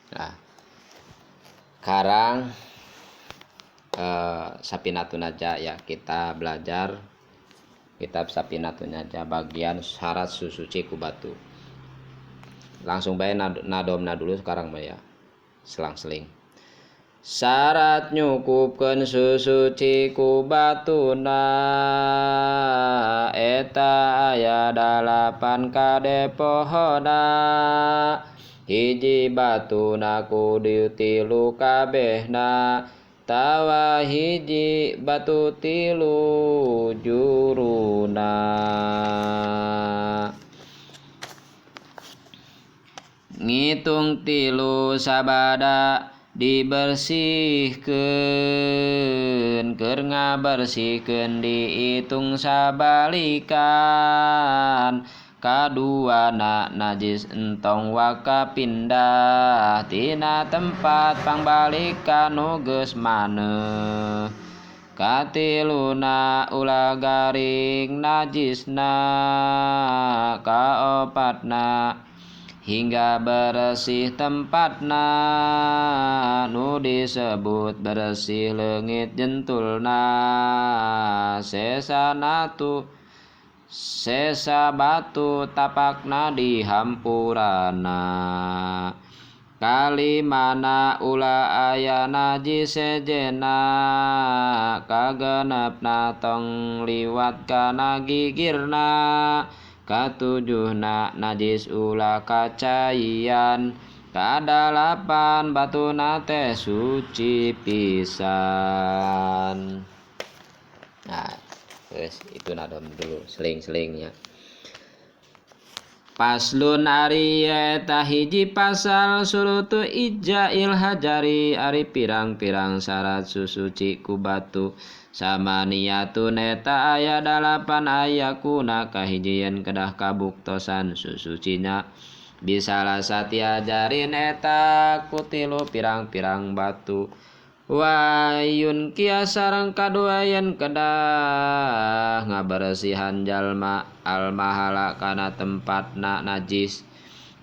Nah, sekarang Safinatun Naja ya, kita belajar kitab Safinatun Naja bagian syarat susuci ku batu. Langsung bae nadomna dulu sekarang mah ya. Selang-seling. Syarat nyukupkeun susuci ku batuna eta aya 8 kade pohona. Hiji batuna kudu 3 kabehna tawa hiji batu 3 juruna. Ngitung 3 sabada dibersihkeun, keur ngabersihkeun diitung sabalikan. Kaduana najis entong waka pindah tina tempat pangbalikan nu geus maneuh. Katiluna ulah garing najisna. Kaopatna hingga bersih tempatna nu disebut bersih leungit jentulna. Sesa batu tapakna dihampurana. Kalimana ulah aya najis sejena. Kagenepna tong liwat kana gigirna. Katujuhna najis ulah kacaian. Kadalapan batuna teh suci pisan. Nah, terus itu nadom dulu seling-selingnya. Paslun ari eta hiji pasal surutu ijail hajari ari pirang-pirang syarat susuci ku batu. Samaniyatun eta aya 8 aya kuna kahijieun kedah kabuktosan susucinya. Bisalah satiajarin eta ku 3 pirang-pirang batu. Wayun kia sareng kaduayan kedah ngabersihan jalma almahala kana tempatna najis.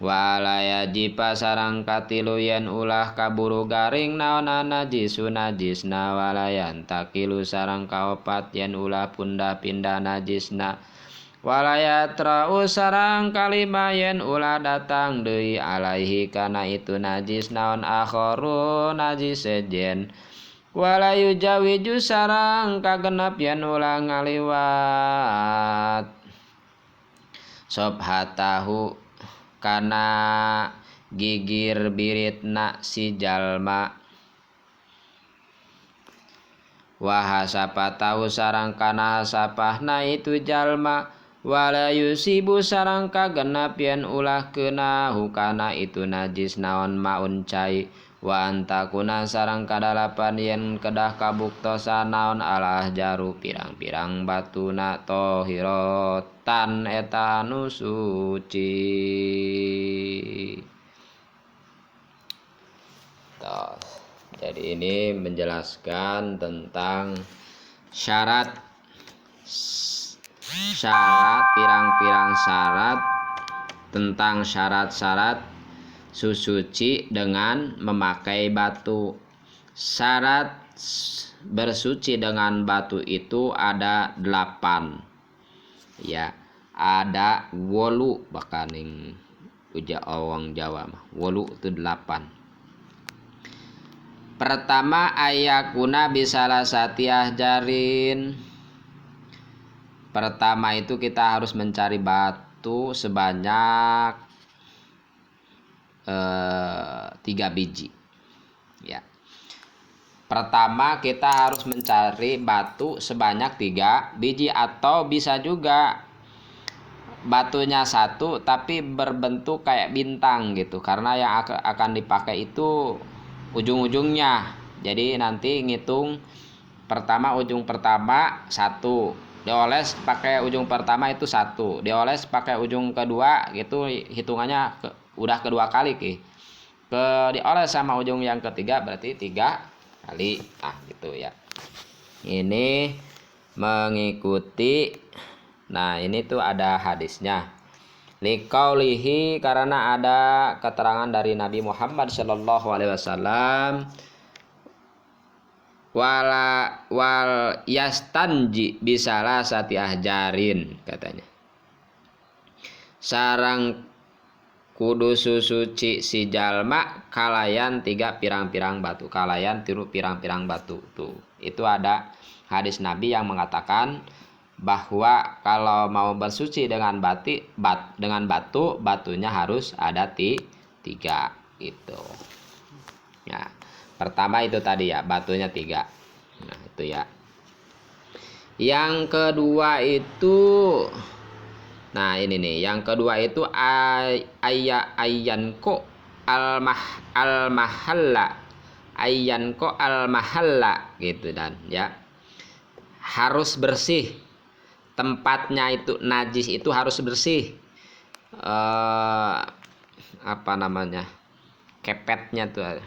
Walaya jipa sareng katilu yen ulah kaburu garing naonan najisu najisna. Walayan takilu sareng kaopat yen ulah pindah najisna. Walaya tra'u sareng kalima yen ulah datang deui alaihi kana itu najis naon akharu najis sejen. Walayu jawiju sareng kagenep yen ulah ngaliwat sobhatahu kana gigir biritna si jalma. Wahasapatahu sareng kana sapahna itu jalma. Walayu sibu sareng kagenep yen ulah keuna hukana itu najis naon maun cai. Wa antakuna sareng kadalapan yen kedah kabuktosan naon alah jaru pirang-pirang batuna tohirotan eta anu suci. Jadi ini menjelaskan tentang syarat pirang-pirang syarat tentang syarat-syarat susuci dengan memakai batu. Syarat bersuci dengan batu itu ada 8. Ya, ada 8 bakaning uja orang Jawa mah. 8 itu 8. Pertama ayakuna bisalah satiah jarin. Pertama itu kita harus mencari batu sebanyak 3 biji. Ya. Pertama kita harus mencari batu sebanyak 3 biji atau bisa juga batunya 1 tapi berbentuk kayak bintang gitu. Karena yang akan dipakai itu ujung-ujungnya. Jadi nanti ngitung pertama ujung pertama 1. Dioles pakai ujung pertama itu 1. Dioles pakai ujung kedua gitu hitungannya udah kedua kali dioles sama ujung yang ketiga berarti 3 kali. Nah gitu ya. Ini mengikuti. Nah ini tuh ada hadisnya. Liqaulihi, karena ada keterangan dari Nabi Muhammad sallallahu alaihi wasallam, wal yastanji bisalah sati ahjarin, katanya. Sarang kudu susuci si jalma kalayan 3 pirang-pirang batu, kalayan 3 pirang-pirang batu. Tuh, itu ada hadis Nabi yang mengatakan bahwa kalau mau bersuci dengan batu, batunya harus ada 3 gitu. Ya, pertama itu tadi ya, batunya 3. Nah, itu ya. Yang kedua itu, nah ini nih, yang kedua itu ayyanko al mahalla, ayyanko al mahalla gitu, dan ya harus bersih tempatnya, itu najis itu harus bersih. Apa namanya, kepetnya tuh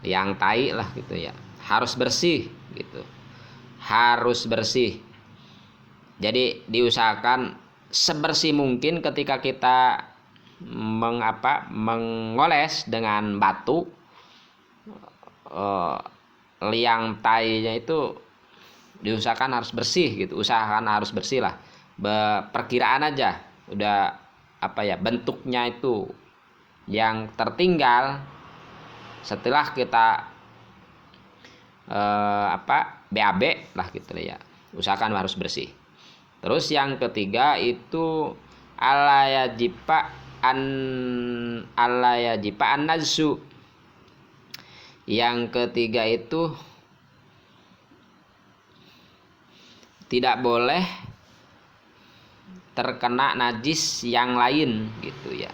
yang tai lah gitu ya, harus bersih gitu, harus bersih. Jadi diusahakan sebersih mungkin ketika kita mengoles dengan batu, liang tainya itu diusahakan harus bersih gitu, usahakan harus bersih lah. Perkiraan aja udah apa ya, bentuknya itu yang tertinggal setelah kita BAB lah gitu ya, usahakan harus bersih. Terus yang ketiga itu alayajipa an najsu. Yang ketiga itu tidak boleh terkena najis yang lain gitu ya.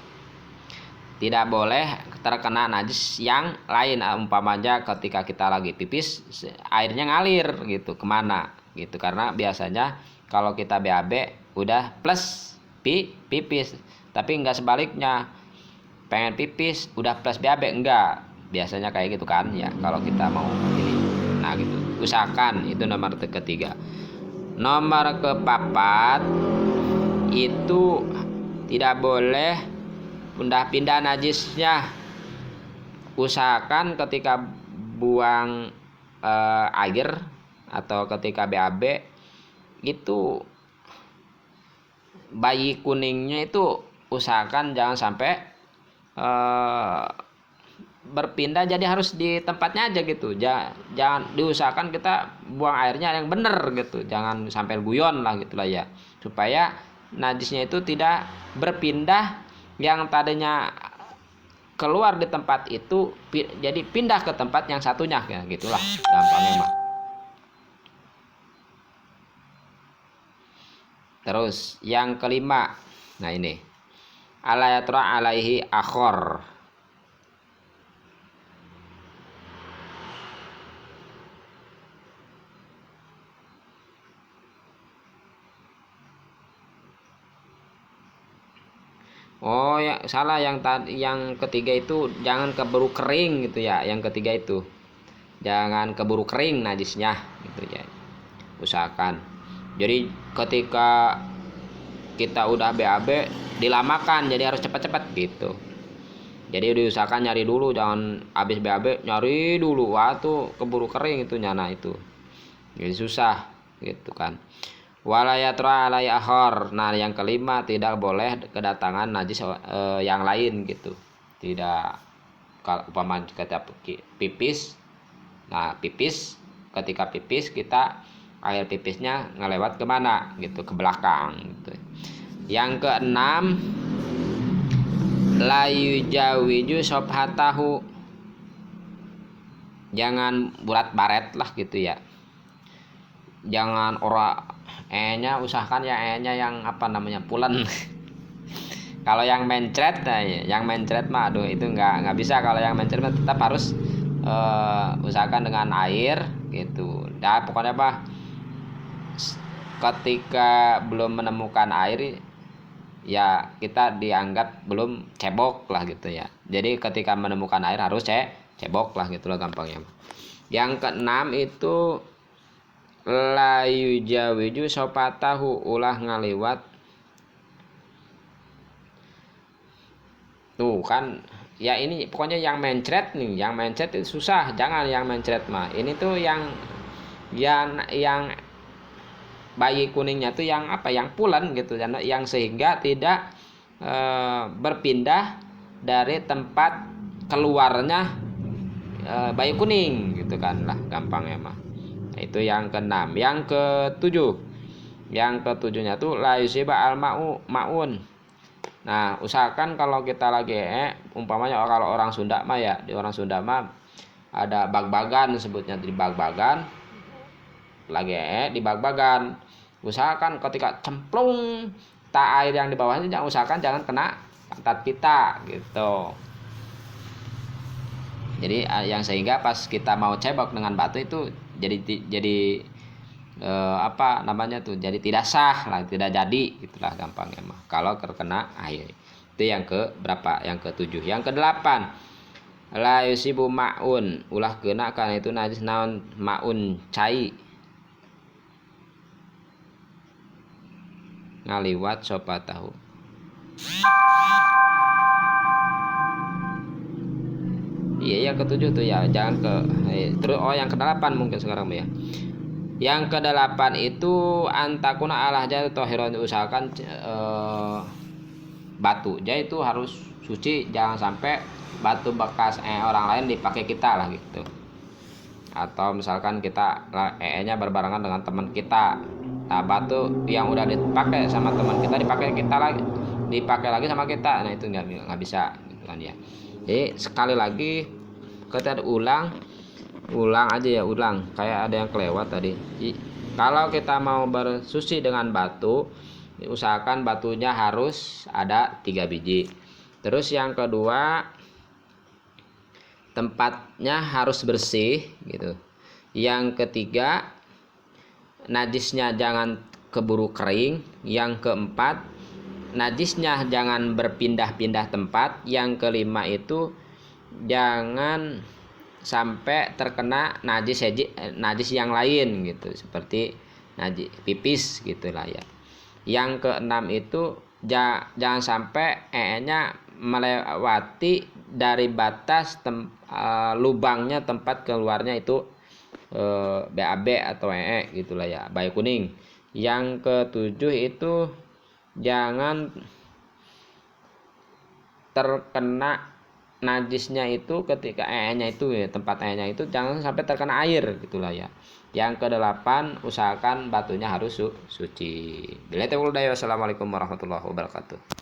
Tidak boleh terkena najis yang lain. Umpamanya ketika kita lagi pipis, airnya ngalir gitu kemana gitu, karena biasanya kalau kita BAB udah plus pipis, tapi enggak sebaliknya, pengen pipis udah plus BAB, enggak, biasanya kayak gitu kan ya kalau kita mau ini. Nah gitu, usahakan itu nomor ketiga. Nomor keempat itu tidak boleh pindah-pindah najisnya. Usahakan ketika buang air atau ketika BAB itu bayi kuningnya itu usahakan jangan sampai berpindah, jadi harus di tempatnya aja gitu. Jangan, diusahakan kita buang airnya yang bener gitu, jangan sampai guyon lah gitulah ya, supaya najisnya itu tidak berpindah, yang tadinya keluar di tempat itu jadi pindah ke tempat yang satunya ya, gitulah gampangnya mah. Terus yang kelima, nah ini alayatra alaihi akhor. Oh ya, salah, yang ketiga itu jangan keburu kering gitu ya. Yang ketiga itu jangan keburu kering najisnya gitu ya. Usahakan. Jadi ketika kita udah BAB dilamakan, jadi harus cepat-cepat gitu. Jadi diusahakan nyari dulu, jangan habis BAB nyari dulu, wah tuh keburu kering itu nyana itu. Jadi susah gitu kan. Walayatra alai akhor. Nah yang kelima, tidak boleh kedatangan najis yang lain gitu. Tidak, kalau umpama kita pipis, nah pipis, ketika pipis kita air pipisnya ngelewat kemana gitu, ke belakang gitu. Yang keenam, layu jawiju sobhatahu, jangan bulat baret lah gitu ya, jangan nya usahakan ya nya yang apa namanya, pulen. Kalau yang mencret, nah yang mencret mah aduh itu nggak bisa. Kalau yang mencret mah tetap harus usahakan dengan air gitu. Nah pokoknya apa, ketika belum menemukan air ya kita dianggap belum cebok lah gitu ya. Jadi ketika menemukan air harus cebok lah gitu loh gampangnya. Yang keenam itu layu jawiju sopatahu, ulah ngaliwat Tuh kan, ya ini pokoknya yang mencret nih, yang mencret itu susah, jangan yang mencret mah. Ini tuh yang bayi kuningnya tuh yang apa? Yang pulen gitu, yang sehingga tidak berpindah dari tempat keluarnya bayi kuning gitu kan lah gampangnya mah. Nah, itu yang keenam. Yang ketujuh, ketujuhnya tuh la yusiba al maun. Nah, usahakan kalau kita lagi umpamanya kalau orang Sunda mah ya, di orang Sunda mah ada bag-bagan sebutnya, di bag-bagan lagi di bag-bagan. Usahakan ketika cemplung tak air yang di bawahnya, usahakan jangan kena pantat kita gitu. Jadi yang sehingga pas kita mau cebok dengan batu itu jadi apa namanya tuh, jadi tidak sah lah, tidak jadi gitulah gampangnya mah kalau terkena air. Itu yang ke berapa? Yang ketujuh. Yang kedelapan, la yusibu maun, ulah kena karena itu najis naon maun cai ngaliwat sopa tahu. Iya, yang ketujuh tuh ya, jangan ke terus. Yang kedelapan mungkin sekarang ya. Yang kedelapan itu antakuna alah jatuh tohiron, usahakan batu jadi itu harus suci, jangan sampai batu bekas orang lain dipakai kita lah gitu. Atau misalkan kita nya berbarengan dengan teman kita, nah batu yang udah dipakai sama teman kita dipakai lagi sama kita, nah itu nggak bisa gitu kan ya. Jadi sekali lagi kita ulang aja ya, kayak ada yang kelewat tadi. Kalau kita mau bersuci dengan batu, usahakan batunya harus ada 3 biji. Terus yang kedua, tempatnya harus bersih gitu. Yang ketiga, najisnya jangan keburu kering. Yang keempat, najisnya jangan berpindah-pindah tempat. Yang kelima itu jangan sampai terkena najis yang lain gitu, seperti najis pipis gitulah ya. Yang keenam itu jangan sampai nya melewati dari batas lubangnya tempat keluarnya itu BAB atau gitulah ya, bayi kuning. Yang ketujuh itu jangan terkena najisnya itu ketika nya itu ya, tempat nya itu jangan sampai terkena air gitulah ya. Yang kedelapan, usahakan batunya harus suci. Wassalamualaikum warahmatullahi wabarakatuh.